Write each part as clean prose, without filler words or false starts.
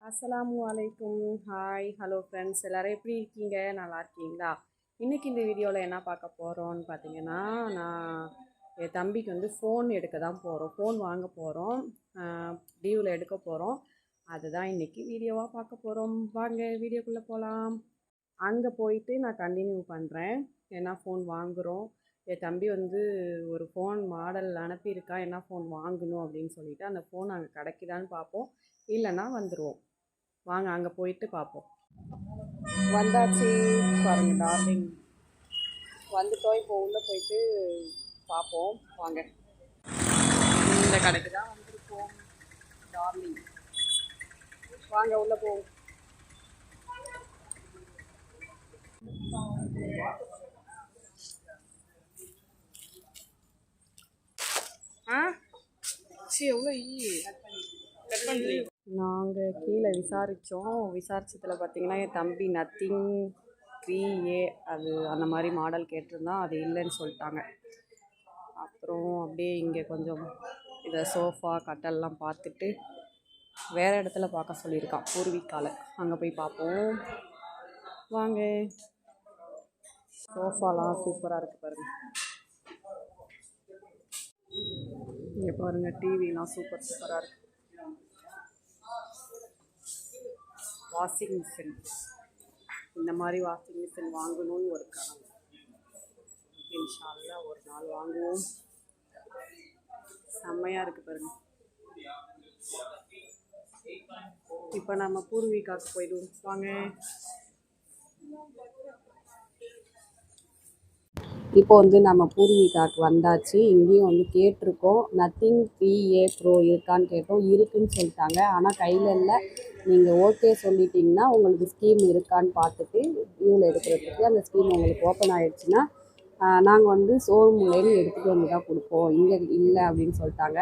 அஸ்ஸலாமு அலைக்கும். Hi, hello friends, எல்லோரும் எப்படி இருக்கீங்க? நல்லா இருக்கீங்களா? இன்றைக்கி இந்த வீடியோவில் என்ன பார்க்க போகிறோன்னு பார்த்தீங்கன்னா, நான் என் தம்பிக்கு வந்து ஃபோன் எடுக்க தான் போகிறோம். ஃபோன் வாங்க போகிறோம். டியூவில் எடுக்க போகிறோம். அதுதான் இன்றைக்கி வீடியோவாக பார்க்க போகிறோம். வாங்க வீடியோக்குள்ளே போகலாம். அங்கே போயிட்டு நான் கண்டினியூ பண்ணுறேன். என்ன ஃபோன் வாங்குகிறோம். என் தம்பி வந்து ஒரு ஃபோன் மாடல் அனுப்பியிருக்கா, என்ன ஃபோன் வாங்கணும் அப்படின்னு சொல்லிவிட்டு அந்த ஃபோன் அங்கே கிடைக்குதான்னு பார்ப்போம். இல்லைன்னா வந்துடுவோம். வாங்க அங்கே போயிட்டு பார்ப்போம். வந்தாச்சு பாருங்கள் டார்லிங். வந்துட்டோம். இப்போ உள்ளே போயிட்டு பார்ப்போம். வாங்க, இந்த கடைக்கு தான் வந்திருக்கோம் டார்லிங். வாங்க உள்ளே போவோம். எவ்வளோ நாங்கள் கீழே விசாரிச்சதில் பார்த்தீங்கன்னா என் தம்பி நத்திங் 3A அது அந்த மாதிரி மாடல் கேட்டிருந்தான். அது இல்லைன்னு சொல்லிட்டாங்க. அப்புறம் அப்படியே இங்கே கொஞ்சம் இதை சோஃபா கட்டெல்லாம் பார்த்துட்டு வேறு இடத்துல பார்க்க சொல்லியிருக்கான், பூர்விகாவில். அங்கே போய் பார்ப்போம். வாங்க. சோஃபாலாம் சூப்பராக இருக்குது பாருங்கள். இங்கே பாருங்கள், டிவிலாம் சூப்பராக இருக்குது. வாஷிங் மிஷின், இந்த மாதிரி வாஷிங் மிஷின் வாங்கணும்னு ஒரு கனவு. இன்ஷா அல்லாஹ் ஒரு நாள் வாங்குவோம். செம்மையாக இருக்குது பாருங்கள். இப்போ நம்ம பூர்விகாவுக்கு போயிடுவோம். வாங்க. இப்போ வந்து நம்ம பூர்விகாவுக்கு வந்தாச்சு. இங்கேயும் வந்து கேட்டிருக்கோம், நத்திங் 3A ப்ரோ இருக்கான்னு கேட்டோம். இருக்குன்னு சொல்லிட்டாங்க. ஆனால் கையில் இல்லை. நீங்கள் ஓகே சொல்லிட்டீங்கன்னா உங்களுக்கு ஸ்கீம் இருக்கான்னு பார்த்துட்டு வியூவில் எடுக்கிறதுக்கு அந்த ஸ்கீம் உங்களுக்கு ஓப்பன் ஆகிடுச்சுன்னா நாங்கள் வந்து ஷோரூம்லேருந்து எடுத்துகிட்டு வந்து தான் கொடுப்போம். இங்கே இல்லை அப்படின்னு சொல்லிட்டாங்க.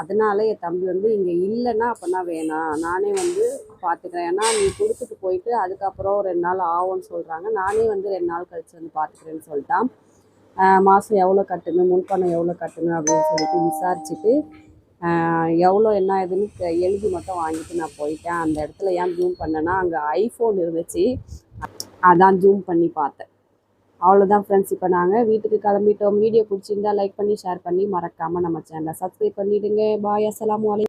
அதனால என் தம்பி வந்து இங்கே இல்லைன்னா அப்போனா வேணாம், நானே வந்து பார்த்துக்கிறேன். ஏன்னா நீ கொடுத்துட்டு போயிட்டு அதுக்கப்புறம் 2 நாள் ஆகும்னு சொல்கிறாங்க. நானே வந்து 2 நாள் கழிச்சு வந்து பார்த்துக்கிறேன்னு சொல்லிட்டான். மாதம் எவ்வளோ கட்டணும், முன்பணம் எவ்வளோ கட்டணும் அப்படின்னு சொல்லிட்டு விசாரிச்சுட்டு எவ்வளோ என்ன இதுன்னு எழுதி மட்டும் வாங்கிட்டு நான் போயிட்டேன். அந்த இடத்துல ஏன் ஜூம் பண்ணேன்னா அங்கே ஐஃபோன் இருந்துச்சு, அதான் ஜூம் பண்ணி பார்த்தேன். அவ்வளோதான் ஃப்ரெண்ட்ஸ். இப்போ நாங்கள் வீட்டுக்கு கிளம்பிட்டோம். வீடியோ பிடிச்சிருந்தா லைக் பண்ணி ஷேர் பண்ணி மறக்காமல் நம்ம சேனலை சப்ஸ்கிரைப் பண்ணிவிடுங்க. பாய், அஸ்ஸலாமு அலைக்கும்.